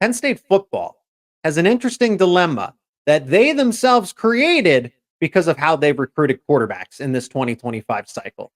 Penn State football has an interesting dilemma that they themselves created because of how they've recruited quarterbacks in this 2025 cycle.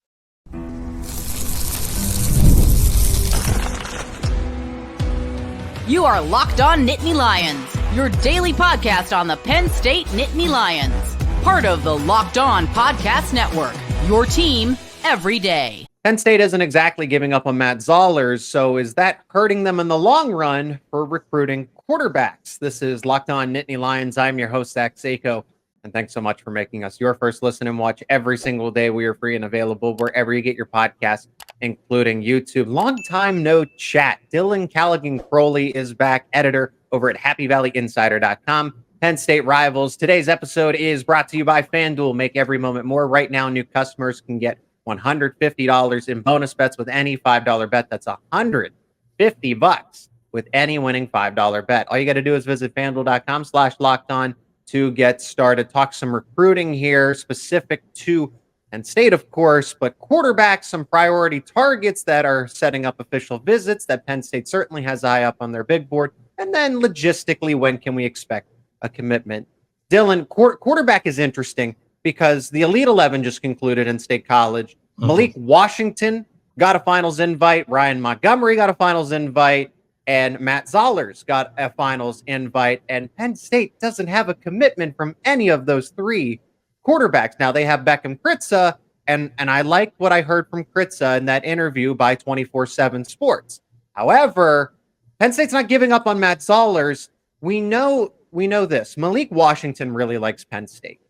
You are Locked On Nittany Lions, your daily podcast on the Penn State Nittany Lions. Part of the Locked On Podcast Network, your team every day. Penn State isn't exactly giving up on Matt Zollers, so is that hurting them in the long run for recruiting quarterbacks? This is Locked On Nittany Lions. I'm your host, Zach Seyko, and thanks so much for making us your first listen and watch every single day. We are free and available wherever you get your podcasts, including YouTube. Long time no chat. Dylan Callaghan-Croley is back, editor over at HappyValleyInsider.com. Penn State rivals. Today's episode is brought to you by FanDuel. Make every moment more. Right now, new customers can get $150 in bonus bets with any $5 bet. That's $150 with any winning $5 bet. All you got to do is visit FanDuel.com/lockedon to get started. Talk some recruiting here, specific to Penn State, of course, but quarterbacks, some priority targets that are setting up official visits that Penn State certainly has eye up on their big board. And then logistically, when can we expect a commitment? Dylan, quarterback is interesting because the Elite 11 just concluded in State College. Malik Washington got a finals invite. Ryan Montgomery got a finals invite. And Matt Zollers got a finals invite. And Penn State doesn't have a commitment from any of those three quarterbacks. Now, they have Bekkem Kritza. And I liked what I heard from Kritza in that interview by 24/7 Sports. However, Penn State's not giving up on Matt Zollers. We know this. Malik Washington really likes Penn State.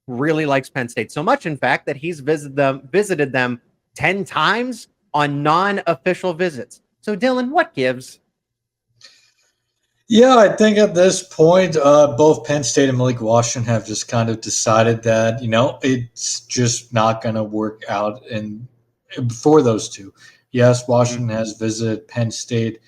Really likes Penn State. So much, in fact, that he's visited them 10 times on non-official visits. So, Dylan, what gives? Yeah, I think at this point, both Penn State and Malik Washington have just kind of decided that, it's just not going to work out for those two. Yes, Washington has visited Penn State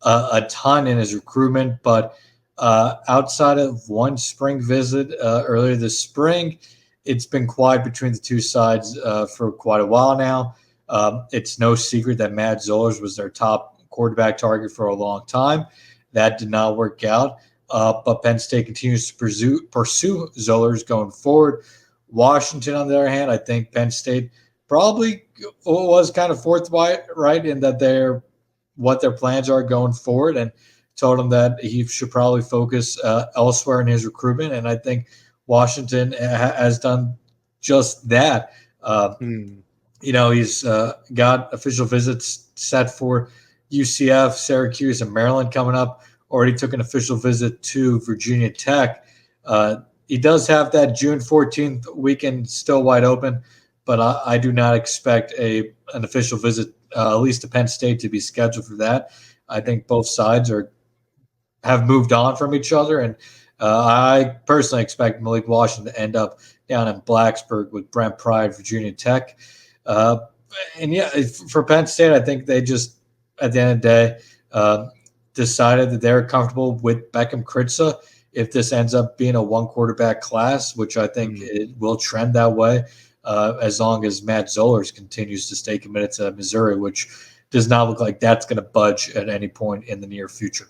a ton in his recruitment, but outside of one spring visit earlier this spring, it's been quiet between the two sides for quite a while now. It's no secret that Matt Zollers was their top quarterback target for a long time. That did not work out, but Penn State continues to pursue Zollers going forward. Washington, on the other hand, I think Penn State probably was kind of forthright in that what their plans are going forward, and told him that he should probably focus elsewhere in his recruitment. And I think Washington has done just that. He's got official visits set for UCF, Syracuse, and Maryland coming up. Already took an official visit to Virginia Tech. He does have that June 14th weekend still wide open, but I do not expect an official visit, at least to Penn State, to be scheduled for that. I think both sides have moved on from each other, and I personally expect Malik Washington to end up down in Blacksburg with Brent Pryde, Virginia Tech. For Penn State, I think they just, at the end of the day, decided that they're comfortable with Bekkem Kritza. If this ends up being a one quarterback class, which I think it will trend that way, as long as Matt Zollers continues to stay committed to Missouri, which does not look like that's going to budge at any point in the near future.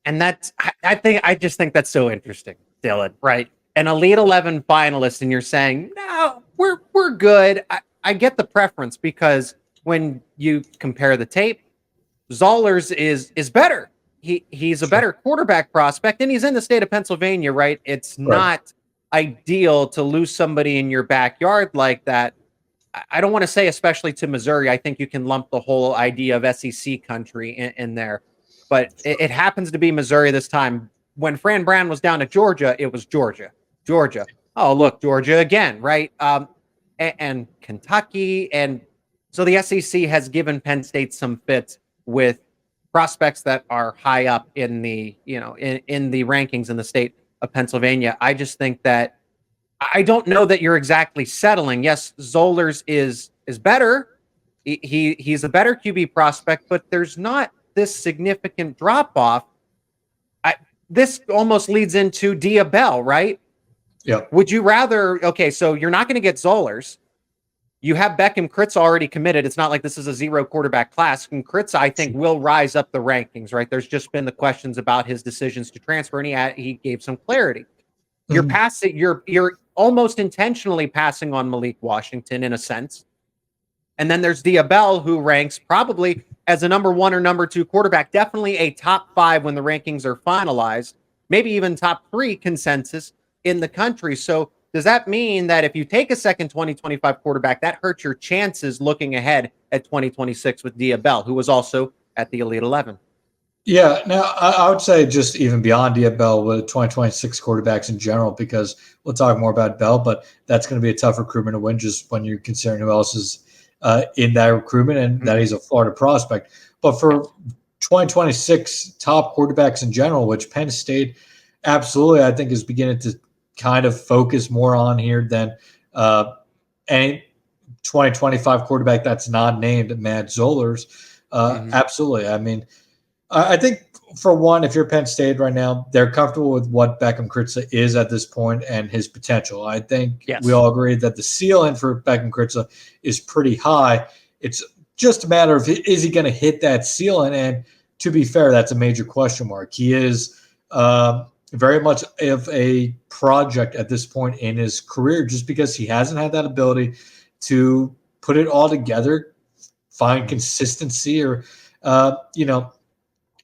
And I just think that's so interesting, Dylan, right? An Elite 11 finalist, and you're saying, no, we're good. I get the preference because when you compare the tape, Zollers is better. He's a better quarterback prospect, and he's in the state of Pennsylvania, right? It's not ideal to lose somebody in your backyard like that. I don't want to say especially to Missouri. I think you can lump the whole idea of SEC country in there. But it happens to be Missouri this time. When Fran Brown was down at Georgia, it was Georgia. Oh, look, Georgia again, right? And Kentucky. And so the SEC has given Penn State some fits with prospects that are high up in the, in the rankings in the state of Pennsylvania. I just think that I don't know that you're exactly settling. Yes, Zollers is better. He's a better QB prospect, but there's not this significant drop-off. This almost leads into Diabell, right? Yeah. Would you rather, okay, so you're not going to get Zollers. you have Bekkem Kritza already committed. It's not like this is a 0 quarterback class. And Kritza, I think, will rise up the rankings, right? There's just been the questions about his decisions to transfer, and he gave some clarity. You're passing, you're almost intentionally passing on Malik Washington in a sense. And then there's Diabell, who ranks probably as a number 1 or number 2 quarterback, definitely a top 5 when the rankings are finalized, maybe even top 3 consensus in the country. So does that mean that if you take a second 2025 quarterback, that hurts your chances looking ahead at 2026 with Diabell, who was also at the Elite 11? Yeah, now I would say just even beyond Diabell with 2026 quarterbacks in general, because we'll talk more about Bell, but that's going to be a tough recruitment to win just when you're considering who else is in that recruitment and that he's a Florida prospect. But for 2026 top quarterbacks in general, which Penn State absolutely, I think, is beginning to kind of focus more on here than any 2025 quarterback that's not named Matt Zollers. Absolutely. I mean, I think for one, if you're Penn State right now, they're comfortable with what Bekkem Kritza is at this point and his potential. I think we all agree that the ceiling for Bekkem Kritza is pretty high. It's just a matter of, is he going to hit that ceiling? And to be fair, that's a major question mark. He is very much of a project at this point in his career, just because he hasn't had that ability to put it all together, find consistency, or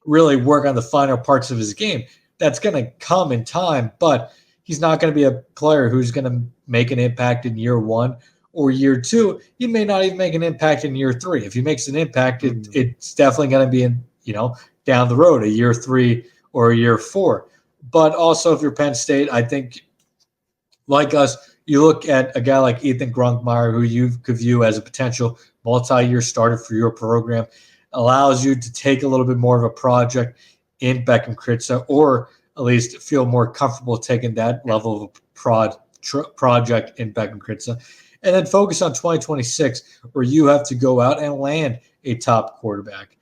really work on the final parts of his game. That's going to come in time, but he's not going to be a player who's going to make an impact in year 1 or year 2. He may not even make an impact in year 3. If he makes an impact, it's definitely going to be in, down the road, a year 3 or a year 4. But also, if you're Penn State, I think, like us, you look at a guy like Ethan Grunkmeyer, who you could view as a potential multi-year starter for your program, allows you to take a little bit more of a project in Bekkem Kritza, or at least feel more comfortable taking that level of a project in Bekkem Kritza, and then focus on 2026, where you have to go out and land a top quarterback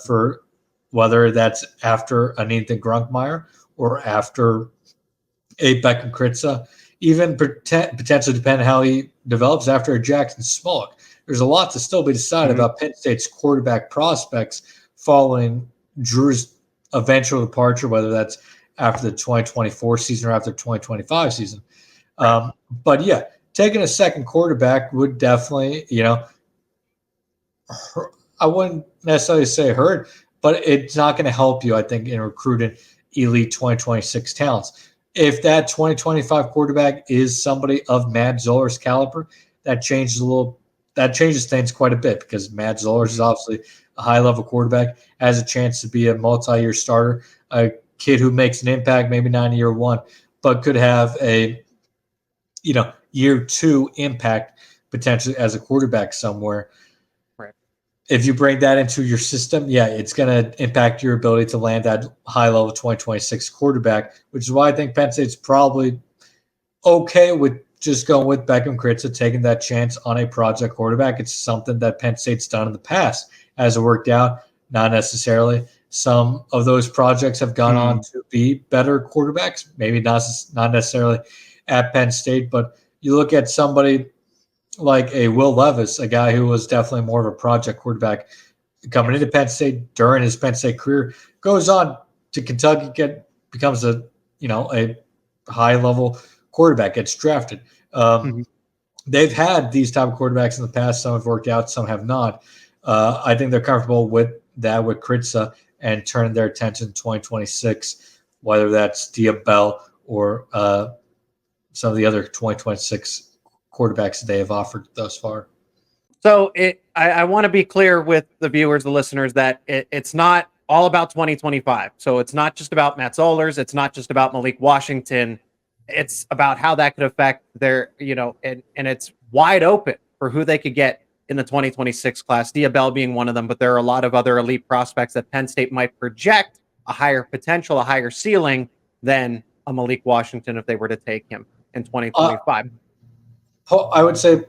for whether that's after an Ethan Grunkmeyer or after a Bekkem Kritza, even potentially depending on how he develops after a Jackson Smolik. There's a lot to still be decided about Penn State's quarterback prospects following Drew's eventual departure, whether that's after the 2024 season or after the 2025 season. But yeah, taking a second quarterback would definitely, I wouldn't necessarily say hurt, but it's not going to help you, I think, in recruiting elite 2026 talents. If that 2025 quarterback is somebody of Matt Zollers' caliber, that changes things quite a bit, because Matt Zollers is obviously a high-level quarterback, has a chance to be a multi-year starter, a kid who makes an impact, maybe not in year 1, but could have a year 2 impact potentially as a quarterback somewhere. Right. If you bring that into your system, it's going to impact your ability to land that high-level 2026 quarterback, which is why I think Penn State's probably okay with just going with Bekkem Kritza, taking that chance on a project quarterback. It's something that Penn State's done in the past. Has it worked out? Not necessarily. Some of those projects have gone on to be better quarterbacks, maybe not necessarily at Penn State, but you look at somebody like a Will Levis, a guy who was definitely more of a project quarterback coming into Penn State during his Penn State career, goes on to Kentucky, becomes a high-level quarterback, gets drafted. They've had these type of quarterbacks in the past. Some have worked out, some have not. I think they're comfortable with that with Kritza and turning their attention to 2026, whether that's Diabell or some of the other 2026 quarterbacks that they have offered thus far. So I want to be clear with the viewers, the listeners, that it's not all about 2025. So it's not just about Matt Zollers. It's not just about Malik Washington. It's about how that could affect their, and it's wide open for who they could get in the 2026 class, Diabell being one of them, but there are a lot of other elite prospects that Penn State might project a higher potential, a higher ceiling than a Malik Washington if they were to take him in 2025. I would say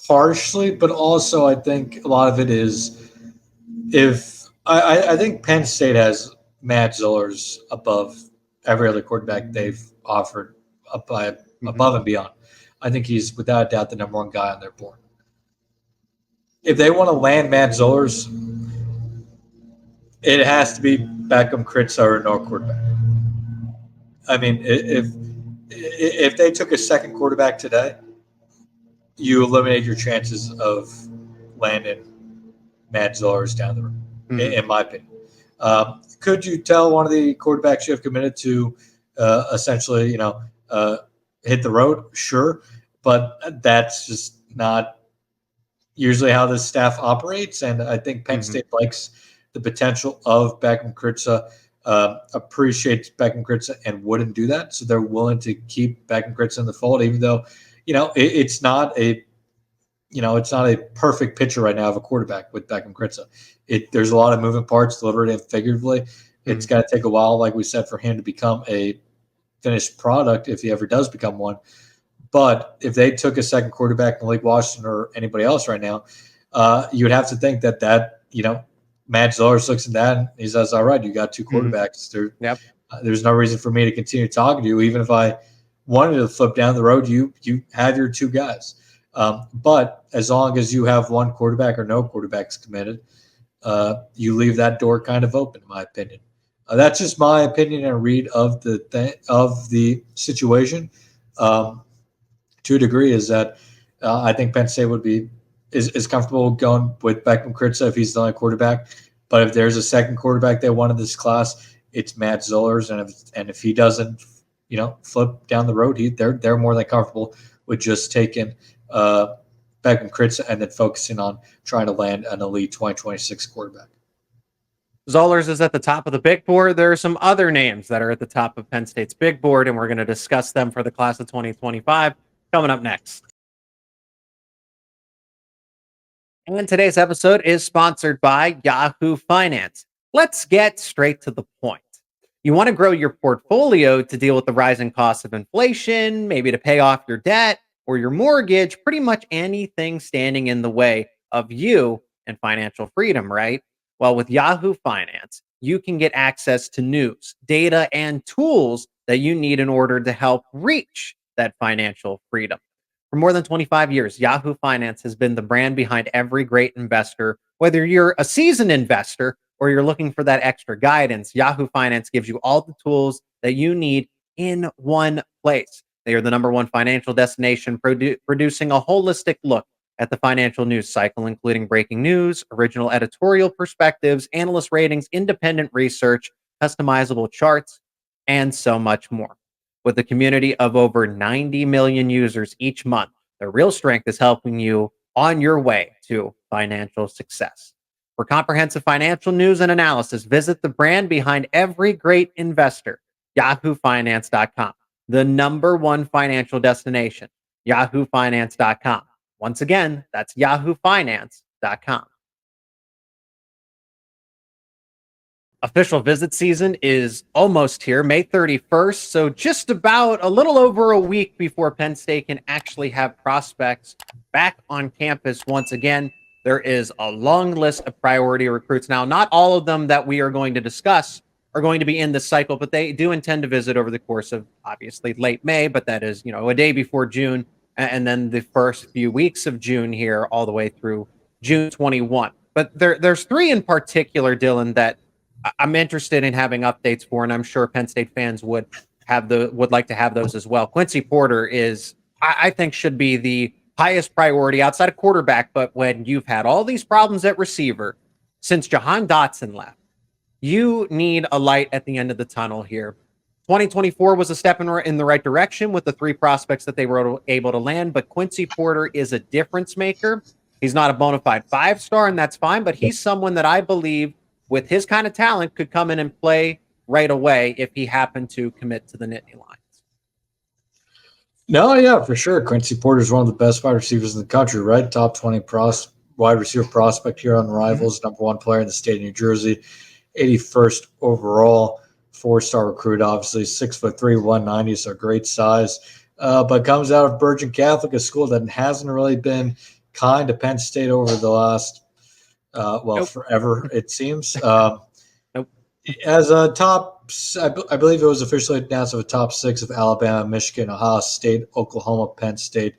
partially, but also I think a lot of it is I think Penn State has Matt Zollers above every other quarterback they've offered above and beyond. I think he's without a doubt the number 1 guy on their board. if they want to land Matt Zollers, it has to be Bekkem Kritza or no quarterback. I mean, if they took a second quarterback today, you eliminate your chances of landing Matt Zollers down the road, in my opinion. Could you tell one of the quarterbacks you have committed to essentially, hit the road? Sure, but that's just not usually how the staff operates. And I think Penn State likes the potential of Bekkem Kritza, appreciates Bekkem Kritza, and wouldn't do that. So they're willing to keep Bekkem Kritza in the fold, even though, it's not a perfect picture right now of a quarterback with Bekkem Kritza. There's a lot of moving parts, literally and figuratively. It's got to take a while, like we said, for him to become a finished product if he ever does become one. But if they took a second quarterback, Malik Washington or anybody else right now, you would have to think that Matt Zollers looks at that and he says, all right, you got two quarterbacks. There's no reason for me to continue talking to you. Even if I wanted to flip down the road, you have your two guys. But as long as you have one quarterback or no quarterbacks committed, you leave that door kind of open, in my opinion. That's just my opinion and read of the situation. To a degree, is that I think Penn State is comfortable going with Bekkem Kritza if he's the only quarterback. But if there's a second quarterback they want in this class, it's Matt Zollers, and if he doesn't, flip down the road, they're more than comfortable with just taking Bekkem Kritza and then focusing on trying to land an elite 2026 quarterback. Zollers is at the top of the big board. There are some other names that are at the top of Penn State's big board, and we're going to discuss them for the class of 2025 coming up next. And today's episode is sponsored by Yahoo Finance. Let's get straight to the point. You want to grow your portfolio to deal with the rising costs of inflation, maybe to pay off your debt or your mortgage, pretty much anything standing in the way of you and financial freedom, right? Well, with Yahoo Finance, you can get access to news, data, and tools that you need in order to help reach that financial freedom. For more than 25 years, Yahoo Finance has been the brand behind every great investor. Whether you're a seasoned investor or you're looking for that extra guidance, Yahoo Finance gives you all the tools that you need in one place. They are the number one financial destination, producing a holistic look at the financial news cycle, including breaking news, original editorial perspectives, analyst ratings, independent research, customizable charts, and so much more. With a community of over 90 million users each month, their real strength is helping you on your way to financial success. For comprehensive financial news and analysis, visit the brand behind every great investor, yahoofinance.com, the number one financial destination, yahoofinance.com. Once again, that's yahoofinance.com. Official visit season is almost here, May 31st, so just about a little over a week before Penn State can actually have prospects back on campus once again. There is a long list of priority recruits. Now, not all of them that we are going to discuss are going to be in this cycle, but they do intend to visit over the course of, obviously, late May, but that is, a day before June, and then the first few weeks of June here, all the way through June 21. But there's three in particular, Dylan, that I'm interested in having updates for, and I'm sure Penn State fans would like to have those as well. Quincy Porter is, I think, should be the highest priority outside of quarterback. But when you've had all these problems at receiver since Jahan Dotson left, you need a light at the end of the tunnel here. 2024 was a step in the right direction with the three prospects that they were able to land. But Quincy Porter is a difference maker. He's not a bona fide five-star, and that's fine. But he's someone that I believe, with his kind of talent, could come in and play right away if he happened to commit to the Nittany Lions. No, yeah, for sure. Quincy Porter is one of the best wide receivers in the country, right? Top 20 wide receiver prospect here on Rivals, number one player in the state of New Jersey, 81st overall, four-star recruit, obviously, 6'3", 190, so great size, but comes out of Bergen Catholic, a school that hasn't really been kind to Penn State over the last forever, it seems. As a top, I believe it was officially announced of a top six of Alabama, Michigan, Ohio State, Oklahoma, Penn State,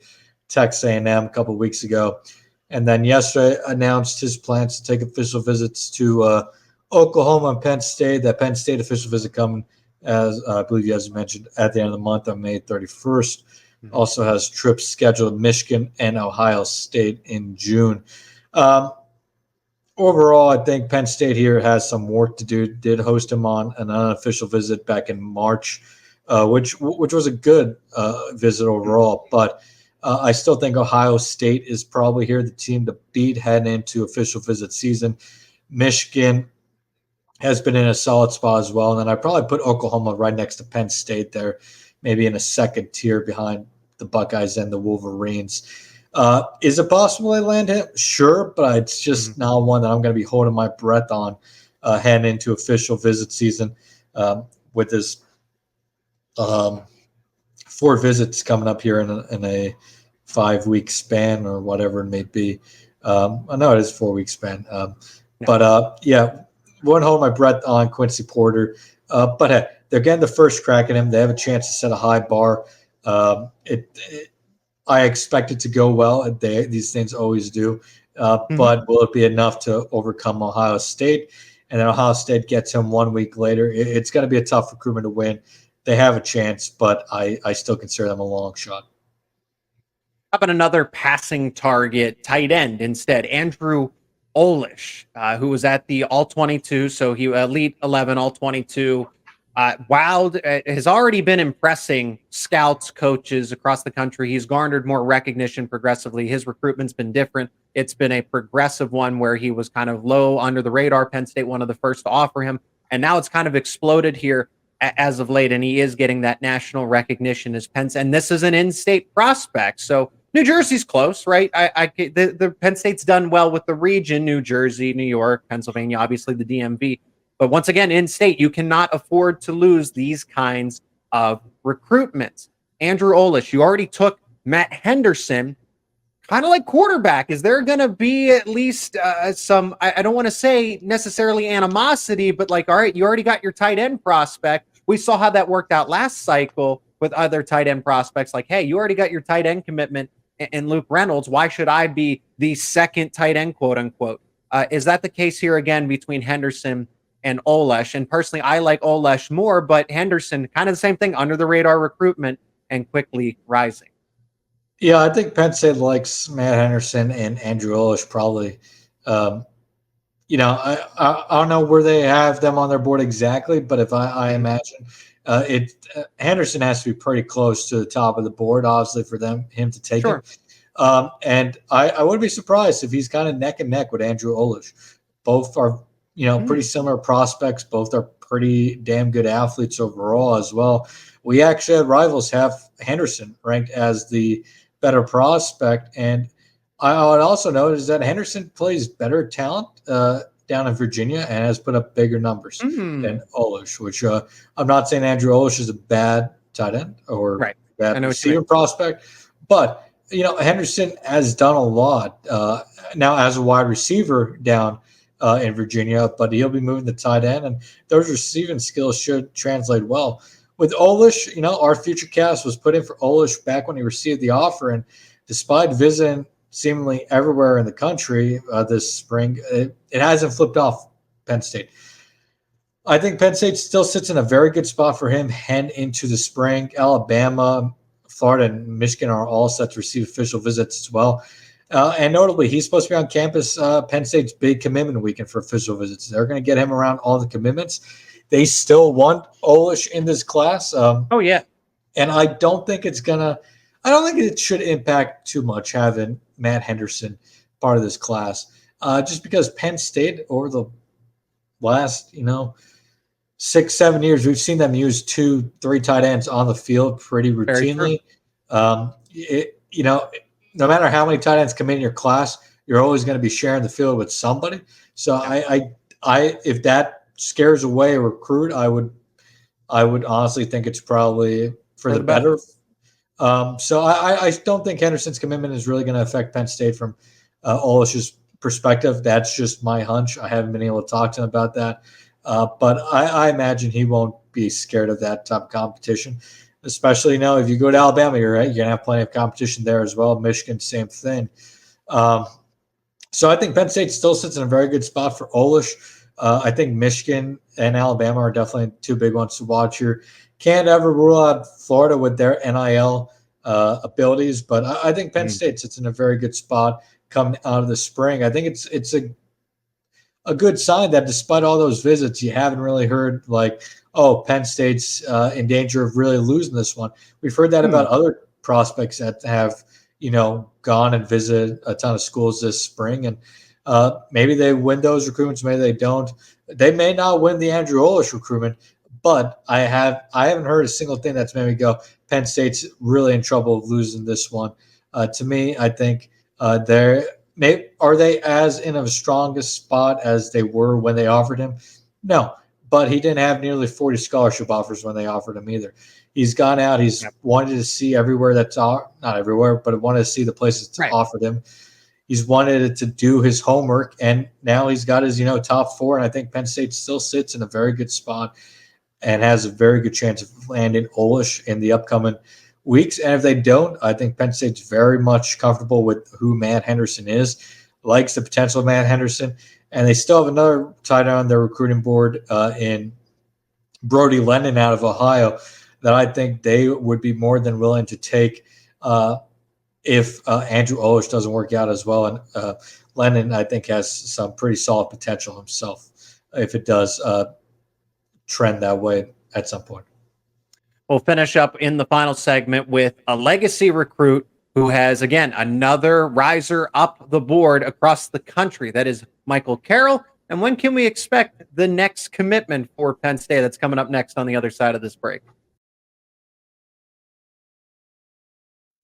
Texas A&M a couple of weeks ago. And then yesterday announced his plans to take official visits to Oklahoma and Penn State. That Penn State official visit coming, as I believe you guys mentioned, at the end of the month on May 31st. Mm-hmm. Also has trips scheduled in Michigan and Ohio State in June. Overall, I think Penn State here has some work to do. Did host him on an unofficial visit back in March, which was a good visit overall. But I still think Ohio State is probably here the team to beat heading into official visit season. Michigan has been in a solid spot as well. And then I probably put Oklahoma right next to Penn State there, maybe in a second tier behind the Buckeyes and the Wolverines. Is it possible they land him? Sure, but it's just not one that I'm going to be holding my breath on heading into official visit season with this 4 visits coming up here in a 5-week span or whatever it may be. I know it is 4-week span. But wouldn't hold my breath on Quincy Porter. But hey, they're getting the first crack at him. They have a chance to set a high bar. I expect it to go well. These things always do. But will it be enough to overcome Ohio State? And then Ohio State gets him 1 week later. It's going to be a tough recruitment to win. They have a chance, but I still consider them a long shot. How about another passing target, tight end instead? Andrew Olesh, who was at the All-22, so he Elite 11, All-22. Wowed, has already been impressing scouts, coaches across the country. He's garnered more recognition progressively. His recruitment's been different. It's been a progressive one where he was kind of low under the radar. Penn State, one of the first to offer him. And now it's kind of exploded here as of late, and he is getting that national recognition as Penn State. And this is an in-state prospect. So New Jersey's close, right? The Penn State's done well with the region, New Jersey, New York, Pennsylvania, obviously the DMV. But once again, in state, you cannot afford to lose these kinds of recruitments. Andrew Olesh, you already took Matt Henderson, kind of like quarterback. Is there going to be at least some, I don't want to say necessarily animosity, but like, all right, you already got your tight end prospect. We saw how that worked out last cycle with other tight end prospects. Like, hey, you already got your tight end commitment in Luke Reynolds. Why should I be the second tight end, quote unquote? Is that the case here again between Henderson and Olesh? And personally, I like Olesh more, but Henderson, kind of the same thing, under the radar recruitment and quickly rising. Yeah, I think Penn State likes Matt Henderson and Andrew Olesh probably. I don't know where they have them on their board exactly, but if I imagine Henderson has to be pretty close to the top of the board, obviously, for him to take him. And I wouldn't be surprised if he's kind of neck and neck with Andrew Olesh. Both are, pretty similar prospects. Both are pretty damn good athletes overall as well. We actually had rivals have Henderson ranked as the better prospect. And I would also notice that Henderson plays better talent down in Virginia and has put up bigger numbers than Olesh, which I'm not saying Andrew Olesh is a bad tight end or bad receiver prospect, but Henderson has done a lot now as a wide receiver down in Virginia, but he'll be moving to tight end, and those receiving skills should translate well. With Olesh, our future cast was put in for Olesh back when he received the offer, and despite visiting seemingly everywhere in the country this spring, it hasn't flipped off Penn State. I think Penn State still sits in a very good spot for him heading into the spring. Alabama, Florida, and Michigan are all set to receive official visits as well. And notably, he's supposed to be on campus Penn State's big commitment weekend for official visits. They're going to get him around all the commitments. They still want Olesh in this class. And I don't think it should impact too much having Matt Henderson part of this class. Just because Penn State over the last, 6-7 years, we've seen them use 2-3 tight ends on the field pretty routinely. No matter how many tight ends come in your class, you're always going to be sharing the field with somebody. So I if that scares away a recruit, I would honestly think it's probably for the better. So I don't think Henderson's commitment is really going to affect Penn State from Olesh's perspective. That's just my hunch. I haven't been able to talk to him about that. But I imagine he won't be scared of that type of competition, especially if you go to Alabama, you're going to have plenty of competition there as well. Michigan, same thing. So I think Penn State still sits in a very good spot for Olesh. I think Michigan and Alabama are definitely two big ones to watch here. Can't ever rule out Florida with their NIL abilities, but I think Penn State sits in a very good spot coming out of the spring. I think it's a good sign that despite all those visits, you haven't really heard like, oh, Penn State's in danger of really losing this one. We've heard that about other prospects that have, gone and visited a ton of schools this spring. And maybe they win those recruitments, maybe they don't. They may not win the Andrew Olesh recruitment, but I haven't heard a single thing that's made me go, Penn State's really in trouble of losing this one. To me, I think are they as in a strongest spot as they were when they offered him? No, but he didn't have nearly 40 scholarship offers when they offered him either. He's gone out. He's wanted to see everywhere not everywhere, but wanted to see the places to offer him. He's wanted to do his homework, and now he's got his, top four. And I think Penn State still sits in a very good spot and has a very good chance of landing Olesh in the upcoming weeks. And if they don't, I think Penn State's very much comfortable with who Matt Henderson is, likes the potential of Matt Henderson. And they still have another tight end on their recruiting board in Brody Lennon out of Ohio that I think they would be more than willing to take if Andrew Olesh doesn't work out as well. And Lennon, I think, has some pretty solid potential himself if it does trend that way at some point. We'll finish up in the final segment with a legacy recruit who has, again, another riser up the board across the country. That is Michael Carroll. And when can we expect the next commitment for Penn State that's coming up next on the other side of this break?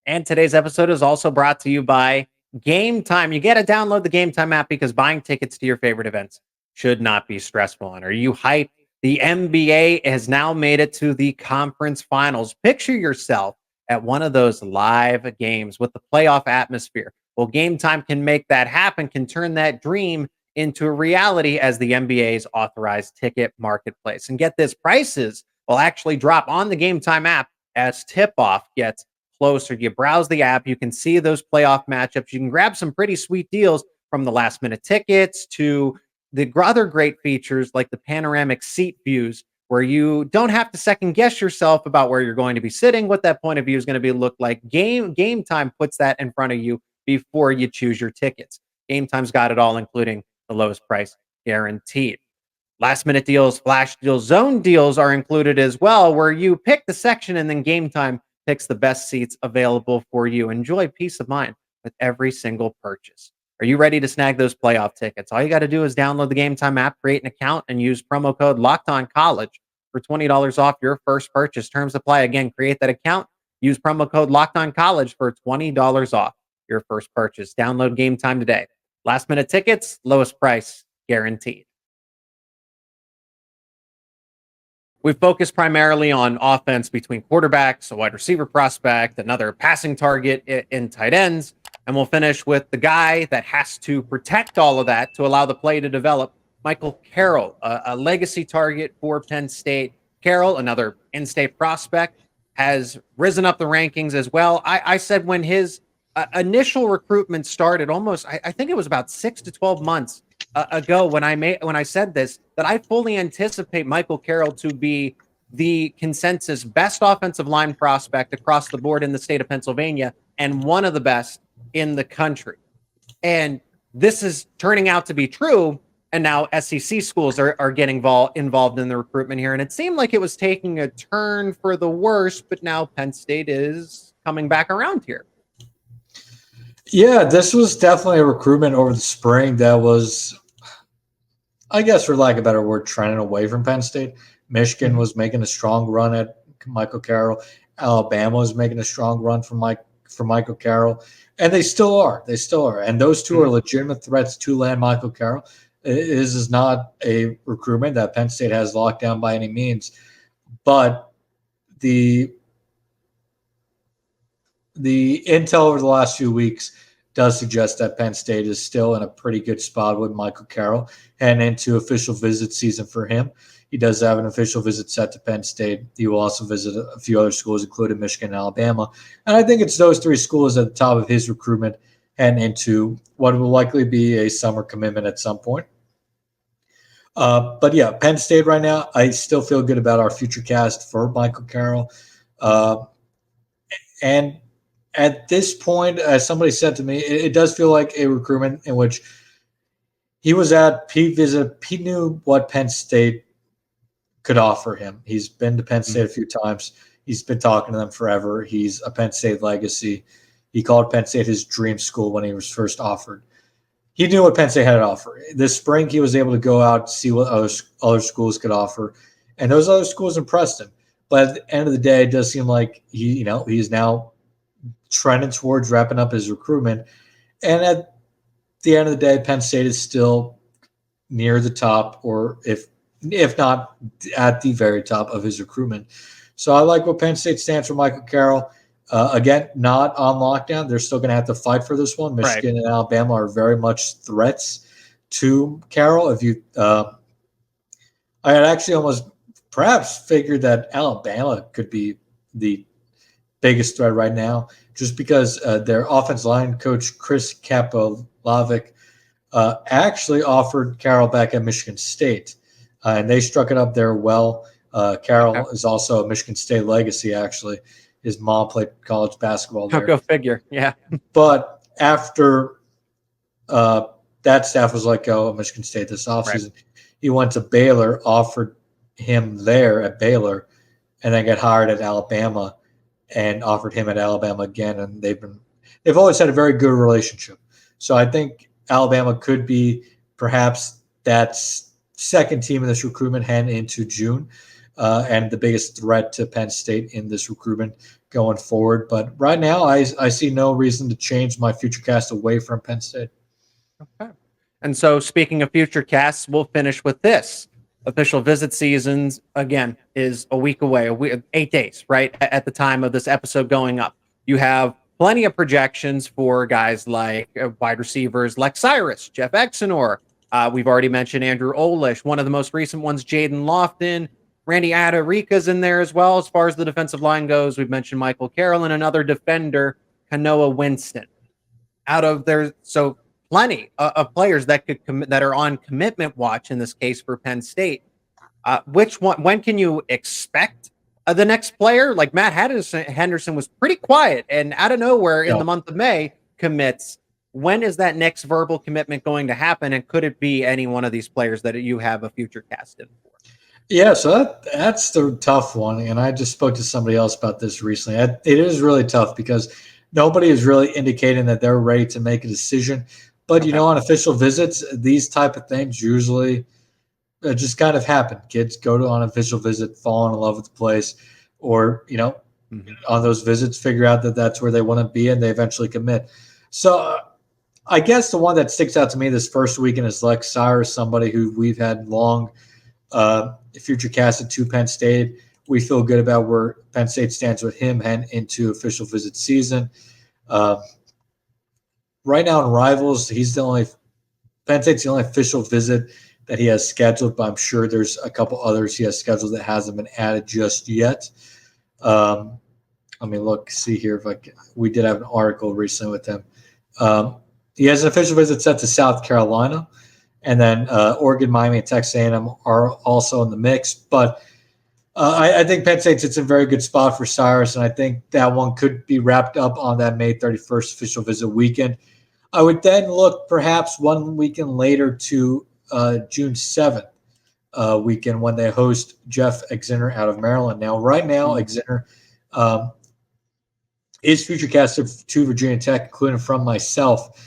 And today's episode is also brought to you by Gametime. You got to download the Gametime app because buying tickets to your favorite events should not be stressful. And are you hyped? The NBA has now made it to the conference finals. Picture yourself at one of those live games with the playoff atmosphere. Well, Gametime can make that happen, can turn that dream into a reality as the NBA's authorized ticket marketplace. And get this, prices will actually drop on the Gametime app as tip-off gets closer. You browse the app, you can see those playoff matchups. You can grab some pretty sweet deals from the last-minute tickets to the other great features like the panoramic seat views, where you don't have to second guess yourself about where you're going to be sitting, what that point of view is going to look like. Gametime puts that in front of you before you choose your tickets. Gametime's got it all, including the lowest price guaranteed. Last minute deals, flash deals, zone deals are included as well, where you pick the section and then Gametime picks the best seats available for you. Enjoy peace of mind with every single purchase. Are you ready to snag those playoff tickets? All you got to do is download the Gametime app, create an account, and use promo code LOCKEDONCollege for $20 off your first purchase. Terms apply. Again, create that account, use promo code LOCKEDONCollege for $20 off your first purchase. Download Gametime today. Last minute tickets, lowest price guaranteed. We've focused primarily on offense between quarterbacks, a wide receiver prospect, another passing target in tight ends. And we'll finish with the guy that has to protect all of that to allow the play to develop, Michael Carroll, a legacy target for Penn State. Carroll, another in-state prospect, has risen up the rankings as well. I said when his initial recruitment started, I think it was about 6 to 12 months ago when I said this, that I fully anticipate Michael Carroll to be the consensus best offensive line prospect across the board in the state of Pennsylvania and one of the best in the country. And this is turning out to be true. And now SEC schools are getting involved in the recruitment here. And it seemed like it was taking a turn for the worse, but now Penn State is coming back around here. Yeah, this was definitely a recruitment over the spring that was, I guess, for lack of a better word, trending away from Penn State. Michigan was making a strong run at Michael Carroll. Alabama was making a strong run for Michael Carroll. And they still are. And those two are legitimate threats to land Michael Carroll. This is not a recruitment that Penn State has locked down by any means. But the intel over the last few weeks does suggest that Penn State is still in a pretty good spot with Michael Carroll and into official visit season for him. He does have an official visit set to Penn State. He will also visit a few other schools, including Michigan and Alabama. And I think it's those three schools at the top of his recruitment and into what will likely be a summer commitment at some point. But yeah, Penn State right now, I still feel good about our future cast for Michael Carroll. And at this point, as somebody said to me, it does feel like a recruitment in which he knew what Penn State could offer him. He's been to Penn State a few times. He's been talking to them forever. He's a Penn State legacy. He called Penn State his dream school when he was first offered. He knew what Penn State had to offer. This spring, he was able to go out, see what other schools could offer, and those other schools impressed him. But at the end of the day, it does seem like he's now trending towards wrapping up his recruitment. And at the end of the day, Penn State is still near the top, or if not at the very top of his recruitment. So I like what Penn State stands for Michael Carroll. Again, not on lockdown. They're still going to have to fight for this one. Michigan and Alabama are very much threats to Carroll. I had actually almost perhaps figured that Alabama could be the biggest threat right now, just because their offensive line coach, Chris Kapolovic, actually offered Carroll back at Michigan State, and they struck it up there well. Carroll is also a Michigan State legacy, actually. His mom played college basketball there. Go figure, yeah. But after that staff was let go at Michigan State this offseason, he went to Baylor, offered him there at Baylor, and then got hired at Alabama and offered him at Alabama again. And they've always had a very good relationship. So I think Alabama could be perhaps that second team in this recruitment heading into June. And the biggest threat to Penn State in this recruitment going forward. But right now, I see no reason to change my future cast away from Penn State. Okay. And so speaking of future casts, we'll finish with this. Official visit seasons, again, is a week away, 8 days, right? At the time of this episode going up. You have plenty of projections for guys like wide receivers like Cyrus, Jeff Exenor. We've already mentioned Andrew Olesh. One of the most recent ones, Jaden Lofton. Randy Adarica's in there as well. As far as the defensive line goes, we've mentioned Michael Carroll and another defender, Kanoa Winston. So plenty of players that that are on commitment watch in this case for Penn State. Which one? When can you expect the next player? Like Matt Henderson was pretty quiet and out of nowhere in the month of May commits. When is that next verbal commitment going to happen? And could it be any one of these players that you have a future cast in for? Yeah, so that's the tough one. And I just spoke to somebody else about this recently. It is really tough because nobody is really indicating that they're ready to make a decision. But, on official visits, these type of things usually just kind of happen. Kids go on an official visit, fall in love with the place, or, on those visits, figure out that that's where they want to be, and they eventually commit. So I guess the one that sticks out to me this first weekend is Lex Cyrus, somebody who we've had long future casted to Penn State. We feel good about where Penn State stands with him heading into official visit season. Right now in Rivals, Penn State's the only official visit that he has scheduled, but I'm sure there's a couple others he has scheduled that hasn't been added just yet. See here we did have an article recently with him. He has an official visit set to South Carolina. And then Oregon, Miami, and Texas A&M are also in the mix. But I think Penn State sits in a very good spot for Cyrus, and I think that one could be wrapped up on that May 31st official visit weekend. I would then look perhaps one weekend later to June 7th weekend when they host Jeff Exenor out of Maryland. Now, right now, Exenor is future casted to Virginia Tech, including from myself.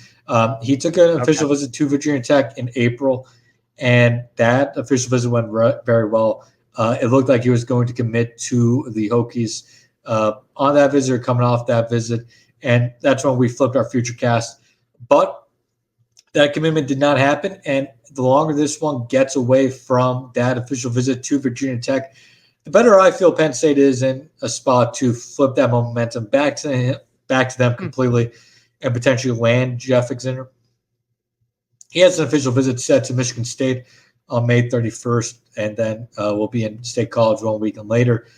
He took an official visit to Virginia Tech in April, and that official visit went very well. It looked like he was going to commit to the Hokies on that visit or coming off that visit, and that's when we flipped our future cast. But that commitment did not happen, and the longer this one gets away from that official visit to Virginia Tech, the better I feel Penn State is in a spot to flip that momentum back to them completely. And potentially land Jeff Exenor. He has an official visit set to Michigan State on May 31st, and then we'll be in State College 1 weekend later.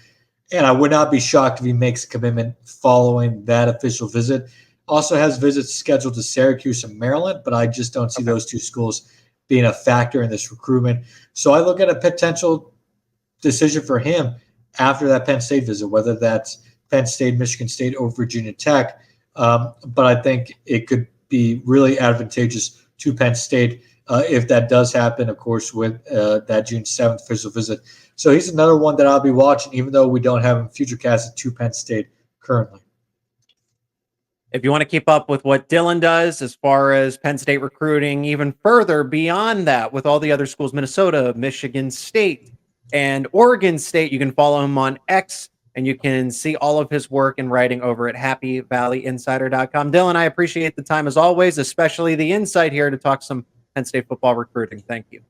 And I would not be shocked if he makes a commitment following that official visit. Also has visits scheduled to Syracuse and Maryland, but I just don't see those two schools being a factor in this recruitment. So I look at a potential decision for him after that Penn State visit, whether that's Penn State, Michigan State, or Virginia Tech. But I think it could be really advantageous to Penn State if that does happen, of course, with that June 7th official visit. So he's another one that I'll be watching, even though we don't have him future casted to Penn State currently. If you want to keep up with what Dylan does as far as Penn State recruiting, even further beyond that with all the other schools, Minnesota, Michigan State, and Oregon State, you can follow him on X, and you can see all of his work and writing over at happyvalleyinsider.com. Dylan, I appreciate the time as always, especially the insight here to talk some Penn State football recruiting. Thank you.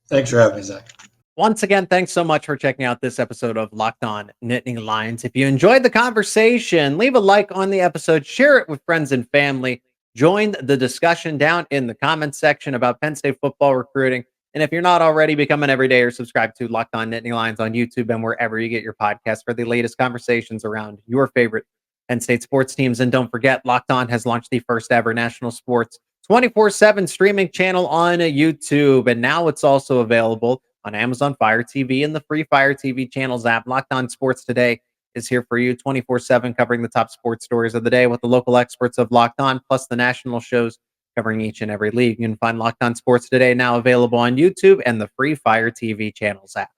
Thanks for having me, Zach. Once again, thanks so much for checking out this episode of Locked On Nittany Lions. If you enjoyed the conversation, leave a like on the episode, share it with friends and family, join the discussion down in the comments section about Penn State football recruiting. And if you're not already, become an everyday or subscribe to Locked On Nittany Lions on YouTube and wherever you get your podcasts for the latest conversations around your favorite Penn State sports teams. And don't forget, Locked On has launched the first ever national sports 24/7 streaming channel on YouTube. And now it's also available on Amazon Fire TV and the free Fire TV channels app. Locked On Sports Today is here for you 24/7, covering the top sports stories of the day with the local experts of Locked On, plus the national shows covering each and every league. You can find Locked On Sports Today now available on YouTube and the free Fire TV channels app.